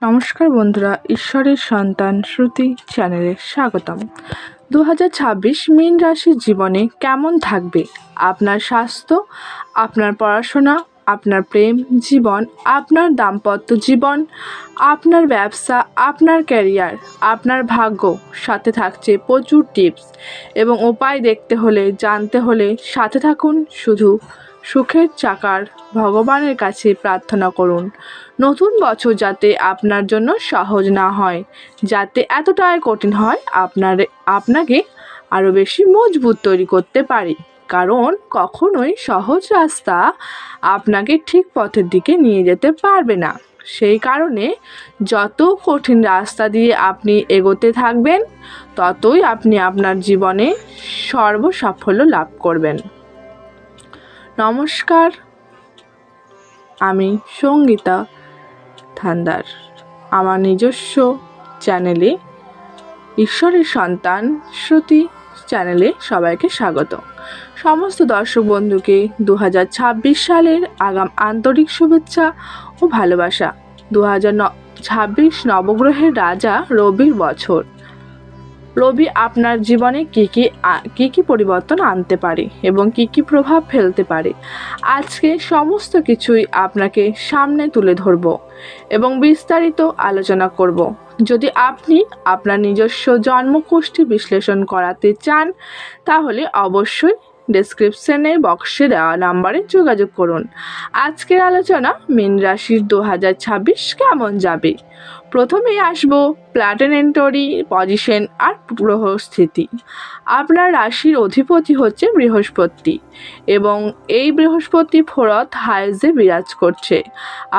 নমস্কার বন্ধুরা, ঈশ্বরের সন্তান শ্রুতি চ্যানেলে স্বাগতম। 2026 মীন রাশির জীবনে কেমন থাকবে? আপনার স্বাস্থ্য, আপনার পড়াশোনা, আপনার প্রেম জীবন, আপনার দাম্পত্য জীবন, আপনার ব্যবসা, আপনার ক্যারিয়ার, আপনার ভাগ্য। সাথে থাকছে প্রচুর টিপস এবং উপায়। দেখতে হলে, জানতে হলে সাথে থাকুন। শুধু সুখের চাকার ভগবানের কাছে প্রার্থনা করুন নতুন বছর যাতে আপনার জন্য সহজ না হয়, যাতে এতটাই কঠিন হয় আপনাকে আরও বেশি মজবুত তৈরি করতে পারে। কারণ কখনোই সহজ রাস্তা আপনাকে ঠিক পথের দিকে নিয়ে যেতে পারবে না। সেই কারণে যত কঠিন রাস্তা দিয়ে আপনি এগোতে থাকবেন, ততই আপনি আপনার জীবনে সাফল্য লাভ করবেন। নমস্কার, আমি সঙ্গীতা থান্দার। আমার নিজস্ব চ্যানেলে ঈশ্বরের সন্তান শ্রুতি চ্যানেলে সবাইকে স্বাগত। সমস্ত দর্শক বন্ধুকে 2026 সালের আগাম আন্তরিক শুভেচ্ছা ও ভালোবাসা। 2026 নবগ্রহের রাজা রবির বছর। রবি আপনার জীবনে কি কি পরিবর্তন আনতে পারে এবং কি প্রভাব ফেলতে পারে, আজকে সমস্ত কিছুই আপনাকে সামনে তুলে ধরব এবং বিস্তারিত আলোচনা করব। যদি আপনি আপনার নিজস্ব জন্মকুষ্ঠি বিশ্লেষণ করাতে চান, তাহলে অবশ্যই ডেসক্রিপশনে বক্সে দেওয়া নাম্বারে যোগাযোগ করুন। আজকের আলোচনা মীন রাশির 2026 কেমন যাবে। প্রথমেই আসবো প্ল্যানেটারি পজিশন আর গ্রহ স্থিতি। আপনার রাশির অধিপতি হচ্ছে বৃহস্পতি এবং এই বৃহস্পতি 4th হাউসে বিরাজ করছে।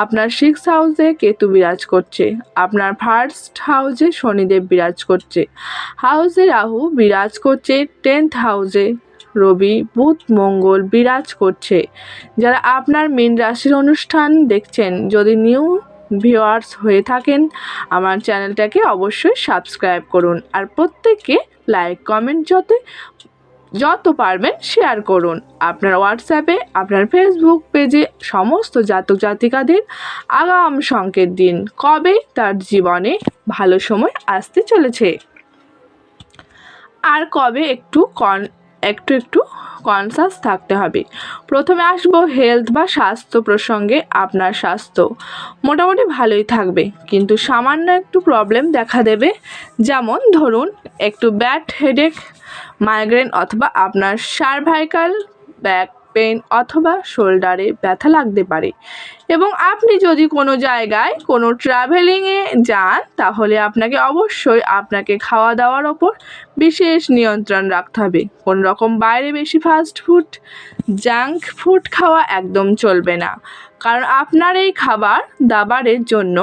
আপনার 6th হাউসে কেতু বিরাজ করছে। আপনার 1st হাউসে শনিদেব বিরাজ করছে। হাউসে রাহু বিরাজ করছে। 10th হাউসে রবি, বুধ, মঙ্গল বিরাজ করছে। যারা আপনার মীন রাশির অনুষ্ঠান দেখছেন, যদি নিউ ভিউয়ার্স হয়ে থাকেন, আমার চ্যানেলটাকে অবশ্যই সাবস্ক্রাইব করুন আর প্রত্যেককে লাইক কমেন্ট যত পারবেন শেয়ার করুন। আপনার হোয়াটসঅ্যাপে, আপনার ফেসবুক পেজে সমস্ত জাতক জাতিকাদের আগাম সংকেত দিন কবে তার জীবনে ভালো সময় আসতে চলেছে আর কবে একটু কনসাস থাকতে হবে। প্রথমে আসবো হেলথ বা স্বাস্থ্য প্রসঙ্গে। আপনার স্বাস্থ্য মোটামুটি ভালোই থাকবে, কিন্তু সামান্য একটু প্রবলেম দেখা দেবে। যেমন ধরুন, একটু ব্যাড হেডেক, মাইগ্রেন, অথবা আপনার সার্ভাইকাল ব্যাক পেন অথবা শোল্ডারে ব্যথা লাগতে পারে। এবং আপনি যদি কোনো জায়গায় কোনো ট্রাভেলিংয়ে যান, তাহলে আপনাকে খাওয়া দাওয়ার ওপর বিশেষ নিয়ন্ত্রণ রাখতে হবে। কোনো রকম বাইরে বেশি ফাস্ট ফুড, জাঙ্ক ফুড খাওয়া একদম চলবে না, কারণ আপনার এই খাবার দাবারের জন্য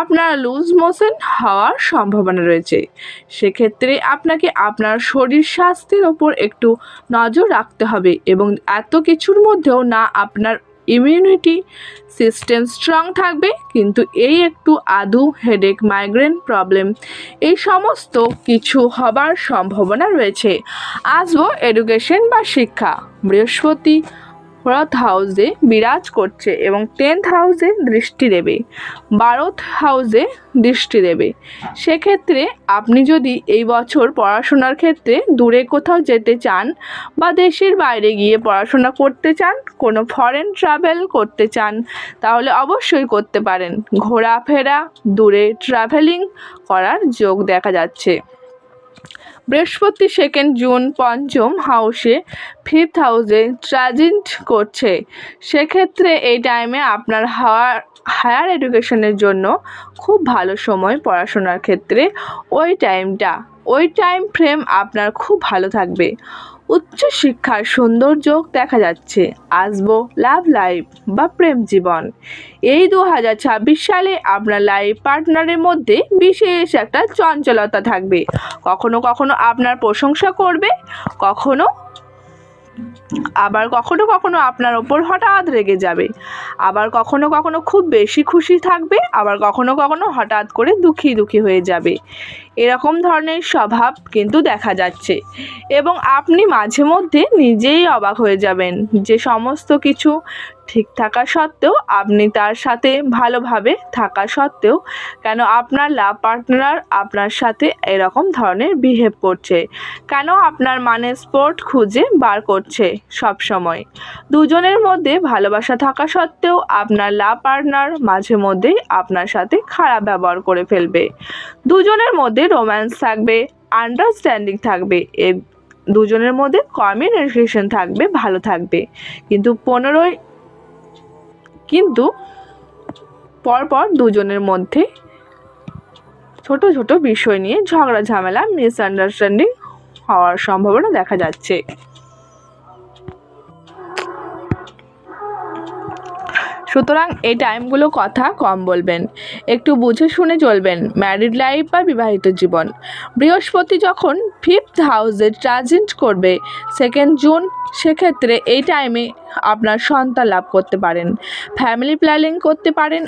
আপনার লুজ মোশন হওয়ার সম্ভাবনা রয়েছে। সেক্ষেত্রে আপনাকে আপনার শরীর স্বাস্থ্যের ওপর একটু নজর রাখতে হবে এবং এত কিছুর মধ্যেও না আপনার ইমিউনিটি সিস্টেম স্ট্রং থাকবে, কিন্তু এই একটু হেডেক, মাইগ্রেন প্রবলেম, এই সমস্ত কিছু হবার সম্ভাবনা রয়েছে। আসবো এডুকেশন বা শিক্ষা। বৃহস্পতি 4th হাউসে বিরাজ করছে এবং 10th হাউসে দৃষ্টি দেবে, 12th হাউসে দৃষ্টি দেবে। সেক্ষেত্রে আপনি যদি এই বছর পড়াশোনার ক্ষেত্রে দূরে কোথাও যেতে চান বা দেশের বাইরে গিয়ে পড়াশোনা করতে চান, কোনো ফরেন ট্রাভেল করতে চান, তাহলে অবশ্যই করতে পারেন। ঘোরাফেরা, দূরে ট্রাভেলিং করার যোগ দেখা যাচ্ছে। বৃহস্পতি 2 জুন 5ম হাউসে 5th হাউসে ট্রানজিট করছে। সেক্ষেত্রে এই টাইমে আপনার হায়ার এডুকেশনের জন্য খুব ভালো সময়। পড়াশোনার ক্ষেত্রে ওই টাইম ফ্রেম আপনার খুব ভালো থাকবে। উচ্চশিক্ষার সুন্দর যোগ দেখা যাচ্ছে। আসবো লাভ লাইফ বা প্রেম জীবন। এই 2026 সালে আপনার লাইফ পার্টনারের মধ্যে বিশেষ একটা চঞ্চলতা থাকবে। কখনো কখনো আপনার প্রশংসা করবে, কখনো কখনো আপনার ওপর হঠাৎ রেগে যাবে, আবার কখনো কখনো খুব বেশি খুশি থাকবে, আবার কখনো কখনো হঠাৎ করে দুঃখী হয়ে যাবে। এরকম ধরনের স্বভাব কিন্তু দেখা যাচ্ছে এবং আপনি মাঝে মধ্যে নিজেই অবাক হয়ে যাবেন যে সমস্ত কিছু ঠিক থাকা সত্ত্বেও আপনি তার সাথে ভালোভাবে থাকা সত্ত্বেও কেন আপনার লাভ পার্টনার আপনার সাথে এরকম ধরনের বিহেভ করছে, কেন আপনার মানে স্পোর্ট খুঁজে বার করছে সব সময়। দুজনের মধ্যে ভালোবাসা থাকা সত্ত্বেও আপনার লাভ পার্টনার মাঝে মধ্যেই আপনার সাথে খারাপ ব্যবহার করে ফেলবে। দুজনের মধ্যে রোম্যান্স থাকবে, আন্ডারস্ট্যান্ডিং থাকবে, দুজনের মধ্যে কমিউনিকেশন থাকবে, ভালো থাকবে, কিন্তু পরপর দুজনের মধ্যে ছোট ছোট বিষয় নিয়ে ঝগড়া ঝামেলা, মিসআন্ডারস্ট্যান্ডিং হওয়ার সম্ভাবনা দেখা যাচ্ছে। সুতরাং এই টাইমগুলো কথা কম বলবেন, একটু বুঝে শুনে চলবেন। ম্যারিড লাইফ বা বিবাহিত জীবন, বৃহস্পতি যখন 5th হাউসে ট্রানজিট করবে 2 জুন, সেক্ষেত্রে এই টাইমে আপনার সন্তান লাভ করতে পারেন, ফ্যামিলি প্ল্যানিং করতে পারেন।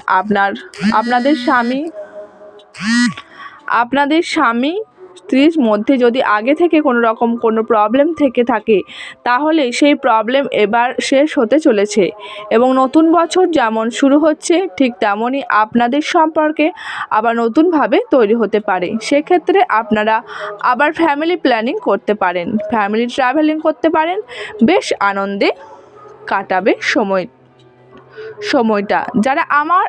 আপনাদের স্বামী স্ত্রীর মধ্যে যদি আগে থেকে কোনো প্রবলেম থেকে থাকে, তাহলে সেই প্রবলেম এবার শেষ হতে চলেছে এবং নতুন বছর যেমন শুরু হচ্ছে ঠিক তেমনই আপনাদের সম্পর্কে আবার নতুনভাবে তৈরি হতে পারে। সেক্ষেত্রে আপনারা আবার ফ্যামিলি প্ল্যানিং করতে পারেন, ফ্যামিলি ট্রাভেলিং করতে পারেন, বেশ আনন্দে কাটাবে সময়টা। যারা আমার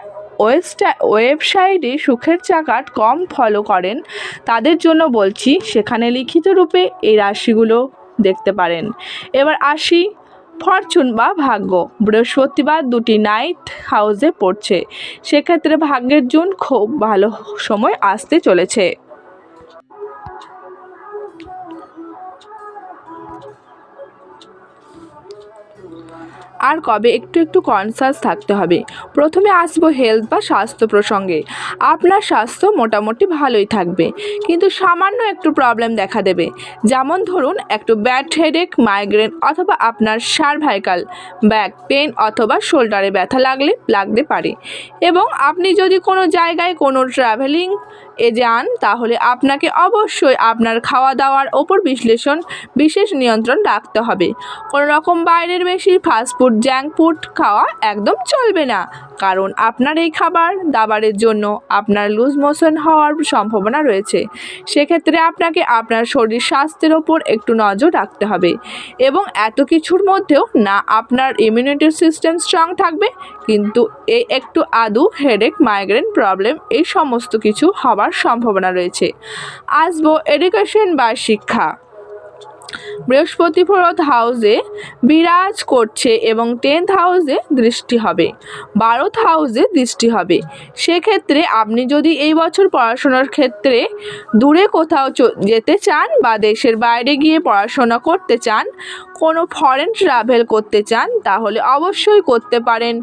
ওয়েবসাইটে সুখের চাকাট কম ফলো করেন তাদের জন্য বলছি, সেখানে লিখিত রূপে এই রাশিগুলো দেখতে পারেন। এবার আসি ফরচুন বা ভাগ্য। বৃহস্পতিবার 2টি 9th হাউসে পড়ছে, সেক্ষেত্রে ভাগ্যের জন্য খুব ভালো সময় আসতে চলেছে। আর কবে একটু কনসাস থাকতে হবে। প্রথমে আসবো হেলথ বা স্বাস্থ্য প্রসঙ্গে। আপনার স্বাস্থ্য মোটামুটি ভালোই থাকবে, কিন্তু সামান্য একটু প্রবলেম দেখা দেবে। যেমন ধরুন একটু ব্যাড হেডেক, মাইগ্রেন অথবা আপনার সার্ভাইকাল ব্যাক পেন অথবা শোল্ডারে ব্যথা লাগতে পারে। এবং আপনি যদি কোনো জায়গায় কোনো ট্রাভেলিং যান, তাহলে আপনাকে অবশ্যই আপনার খাওয়া দাওয়ার ওপর বিশেষ নিয়ন্ত্রণ রাখতে হবে। কোনো রকম বাইরের বেশি ফাস্টফুড, জাঙ্ক ফুড খাওয়া একদম চলবে না, কারণ আপনার এই খাবার দাবারের জন্য আপনার লুজ মোশন হওয়ার সম্ভাবনা রয়েছে। সেক্ষেত্রে আপনাকে আপনার শরীর স্বাস্থ্যের ওপর একটু নজর রাখতে হবে। এবং এত কিছুর মধ্যেও না আপনার ইমিউনিটি সিস্টেম স্ট্রং থাকবে, কিন্তু এই একটু আদু হেডেক, মাইগ্রেন প্রবলেম এই সমস্ত কিছু হওয়ার সম্ভাবনা রয়েছে। আসবো এডুকেশন বা শিক্ষা। বৃহস্পতি 4th হাউসে বিরাজ করছে এবং 10th হাউসে দৃষ্টি হবে, 12th হাউসে দৃষ্টি হবে। সেক্ষেত্রে আপনি যদি এই বছর পড়াশোনার ক্ষেত্রে দূরে কোথাও যেতে চান বা দেশের বাইরে গিয়ে পড়াশোনা করতে চান, কোনো ফরেন ট্রাভেল করতে চান, তাহলে অবশ্যই করতে পারেন।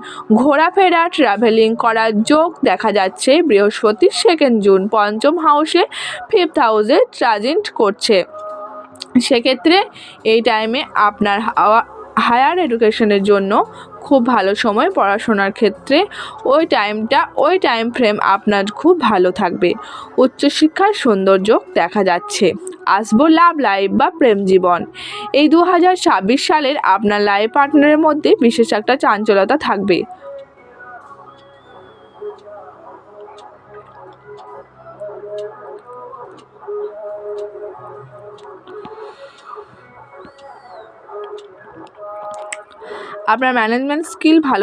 ঘোরাফেরা, ট্রাভেলিং করার যোগ দেখা যাচ্ছে। বৃহস্পতি 2 জুন 5ম হাউসে 5th হাউসে ট্রানজিট করছে, সেক্ষেত্রে এই টাইমে আপনার হায়ার এডুকেশনের জন্য খুব ভালো সময়। পড়াশোনার ক্ষেত্রে ওই টাইম ফ্রেম আপনার খুব ভালো থাকবে। উচ্চশিক্ষার সৌন্দর্য দেখা যাচ্ছে। আসবো লাভ লাইফ বা প্রেম জীবন। এই 2026 সালের আপনার লাইফ পার্টনারের মধ্যে বিশেষ একটা চাঞ্চলতা থাকবে। আপনার ম্যানেজমেন্ট স্কিল ভালো